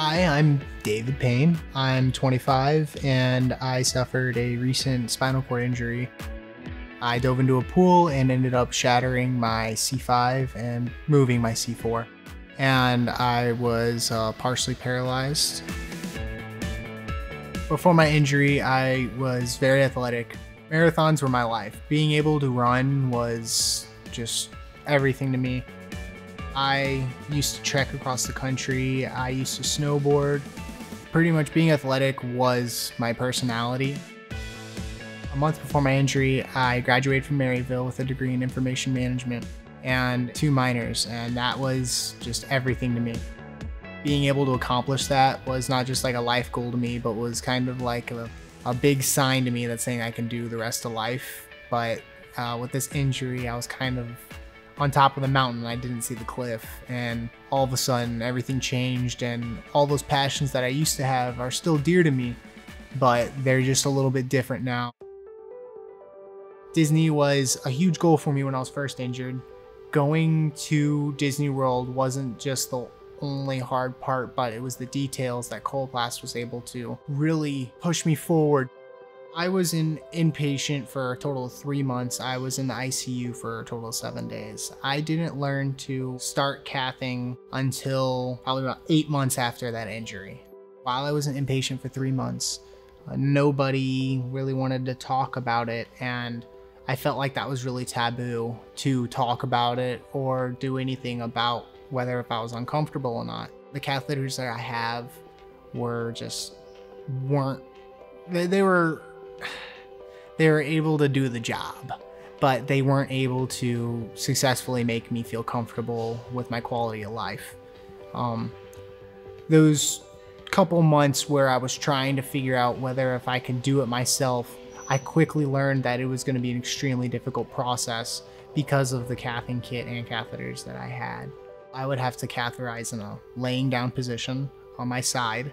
Hi, I'm David Payne. I'm 25 and I suffered a recent spinal cord injury. I dove into a pool and ended up shattering my C5 and moving my C4. And I was partially paralyzed. Before my injury, I was very athletic. Marathons were my life. Being able to run was just everything to me. I used to trek across the country. I used to snowboard. Pretty much being athletic was my personality. A month before my injury, I graduated from Maryville with a degree in information management and 2 minors, and that was just everything to me. Being able to accomplish that was not just like a life goal to me, but was kind of like a big sign to me that's saying I can do the rest of life. But with this injury, I was kind of on top of the mountain. I didn't see the cliff, and all of a sudden everything changed, and all those passions that I used to have are still dear to me, but they're just a little bit different now. Disney was a huge goal for me when I was first injured. Going to Disney World wasn't just the only hard part, but it was the details that Coloplast was able to really push me forward. I was inpatient for a total of 3 months. I was in the ICU for a total of 7 days. I didn't learn to start cathing until probably about 8 months after that injury. While I was an inpatient for 3 months, nobody really wanted to talk about it, and I felt like that was really taboo to talk about it or do anything about whether if I was uncomfortable or not. The catheters that I have were just weren't, they were able to do the job, but they weren't able to successfully make me feel comfortable with my quality of life. Those couple months where I was trying to figure out whether if I could do it myself, I quickly learned that it was going to be an extremely difficult process because of the cathing kit and catheters that I had. I would have to catheterize in a laying down position on my side,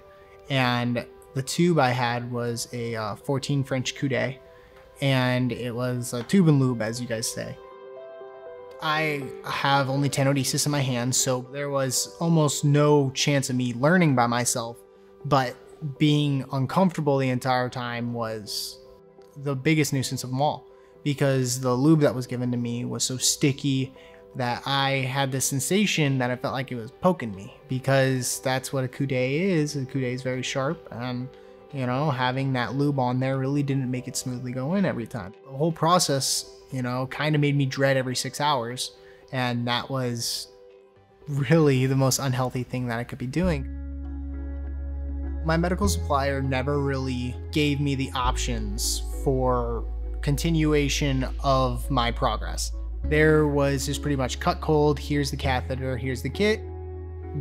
and the tube I had was a 14 French Coude, and it was a tube and lube, as you guys say. I have only tenodesis in my hand, so there was almost no chance of me learning by myself, but being uncomfortable the entire time was the biggest nuisance of them all, because the lube that was given to me was so sticky that I had the sensation that I felt like it was poking me, because that's what a Coude is. A Coude is very sharp, and you know, having that lube on there really didn't make it smoothly go in every time. The whole process, you know, kind of made me dread every 6 hours, and that was really the most unhealthy thing that I could be doing. My medical supplier never really gave me the options for continuation of my progress. There was just pretty much cut cold, here's the catheter, here's the kit,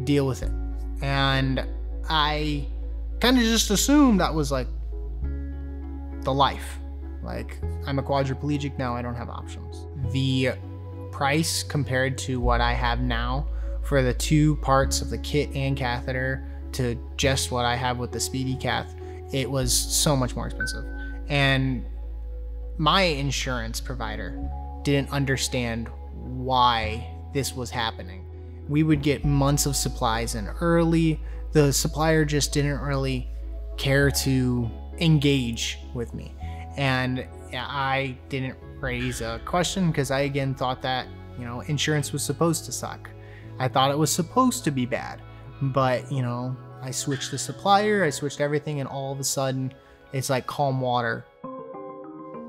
deal with it. And I kind of just assumed that was like the life. Like, I'm a quadriplegic now, I don't have options. The price compared to what I have now for the 2 parts of the kit and catheter to just what I have with the SpeediCath, it was so much more expensive. And my insurance provider didn't understand why this was happening. We would get months of supplies in early. The supplier just didn't really care to engage with me. And I didn't raise a question because I again thought that, you know, insurance was supposed to suck. I thought it was supposed to be bad, but you know, I switched the supplier, I switched everything, and all of a sudden it's like calm water.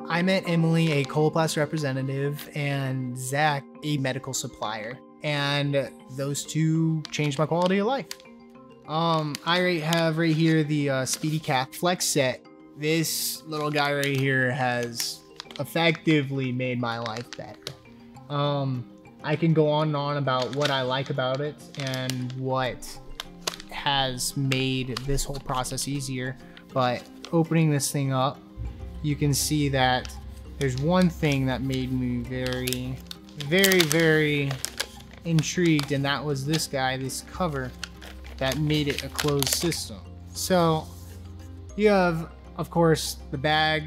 I met Emily, a Coloplast representative, and Zach, a medical supplier, and those two changed my quality of life. I have right here the SpeediCath Flex Set. This little guy right here has effectively made my life better. I can go on and on about what I like about it and what has made this whole process easier, but opening this thing up, you can see that there's one thing that made me very intrigued, and that was this guy, this cover that made it a closed system. So you have, of course, the bag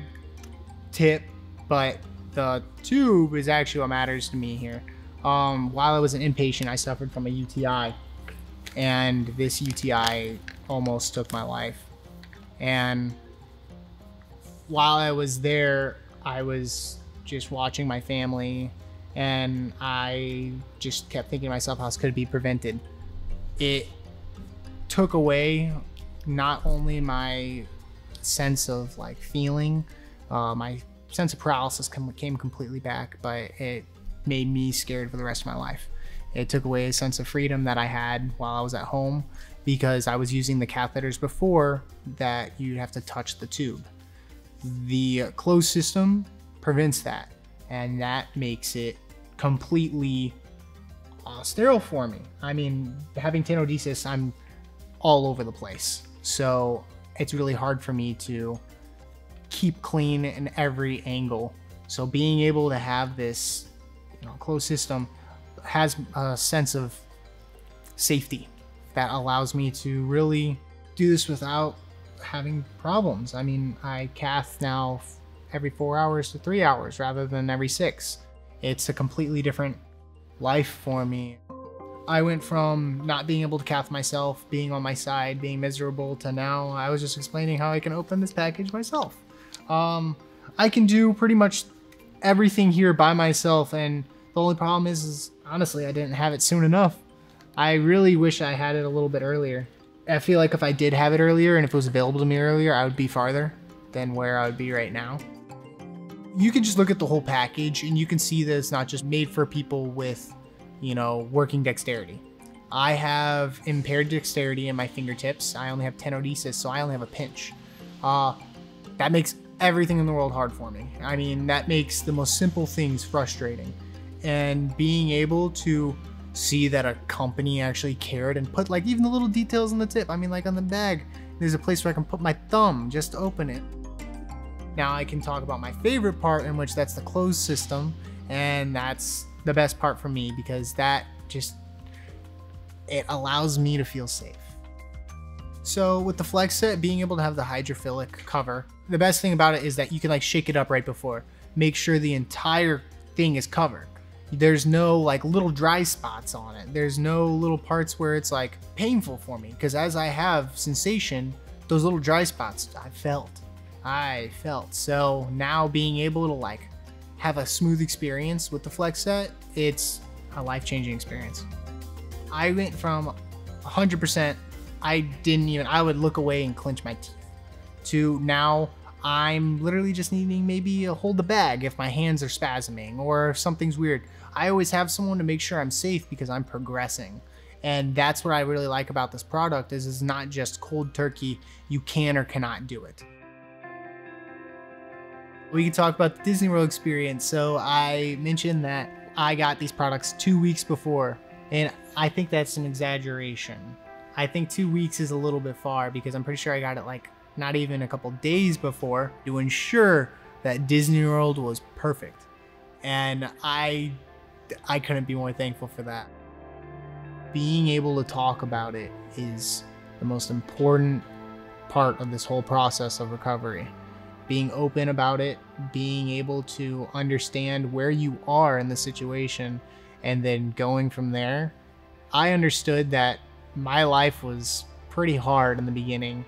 tip, but the tube is actually what matters to me here. While I was an inpatient, I suffered from a UTI, and this UTI almost took my life. And while I was there, I was just watching my family, and I just kept thinking to myself, how could it be prevented? It took away not only my sense of like feeling, my sense of paralysis came completely back, but it made me scared for the rest of my life. It took away a sense of freedom that I had while I was at home, because I was using the catheters before that you'd have to touch the tube. The closed system prevents that, and that makes it completely sterile for me. I mean, having tenodesis, I'm all over the place, so it's really hard for me to keep clean in every angle. So being able to have this, closed system has a sense of safety that allows me to really do this without having problems. I mean, I cath now every 4 hours to 3 hours rather than every 6. It's a completely different life for me. I went from not being able to cath myself, being on my side, being miserable, to now I was just explaining how I can open this package myself. I can do pretty much everything here by myself, and the only problem is honestly, I didn't have it soon enough. I really wish I had it a little bit earlier. I feel like if I did have it earlier, and if it was available to me earlier, I would be farther than where I would be right now. You can just look at the whole package, and you can see that it's not just made for people with, working dexterity. I have impaired dexterity in my fingertips. I only have tenodesis, so I only have a pinch. That makes everything in the world hard for me. I mean, that makes the most simple things frustrating. And being able to see that a company actually cared and put like even the little details on the tip. I mean, like on the bag, there's a place where I can put my thumb just to open it. Now I can talk about my favorite part, in which that's the closed system, and that's the best part for me, because that it allows me to feel safe. So with the Flex Set, being able to have the hydrophilic cover, the best thing about it is that you can like shake it up right before, make sure the entire thing is covered. There's no like little dry spots on it. There's no little parts where it's like painful for me, because as I have sensation, those little dry spots I felt. So now being able to like have a smooth experience with the Flex Set, it's a life-changing experience. I went from 100%, I would look away and clench my teeth, to now I'm literally just needing maybe to hold the bag if my hands are spasming or if something's weird. I always have someone to make sure I'm safe, because I'm progressing. And that's what I really like about this product, is it's not just cold turkey, you can or cannot do it. We can talk about the Disney World experience. So I mentioned that I got these products 2 weeks before, and I think that's an exaggeration. I think 2 weeks is a little bit far, because I'm pretty sure I got it like not even a couple days before, to ensure that Disney World was perfect. And I couldn't be more thankful for that. Being able to talk about it is the most important part of this whole process of recovery. Being open about it, being able to understand where you are in the situation, and then going from there. I understood that my life was pretty hard in the beginning,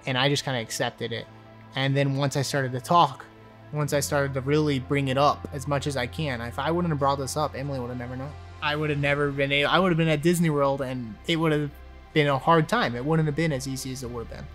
and I just kind of accepted it. And then once I started to talk, once I started to really bring it up as much as I can, if I wouldn't have brought this up, Emily would have never known. I would have never been able, I would have been at Disney World, and it would have been a hard time. It wouldn't have been as easy as it would have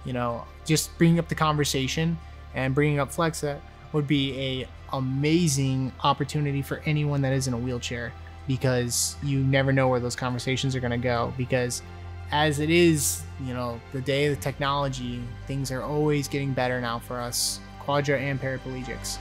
been. Just bringing up the conversation and bringing up Flex Set would be a amazing opportunity for anyone that is in a wheelchair, because you never know where those conversations are going to go. Because as it is, the day of the technology, things are always getting better now for us quadra and paraplegics.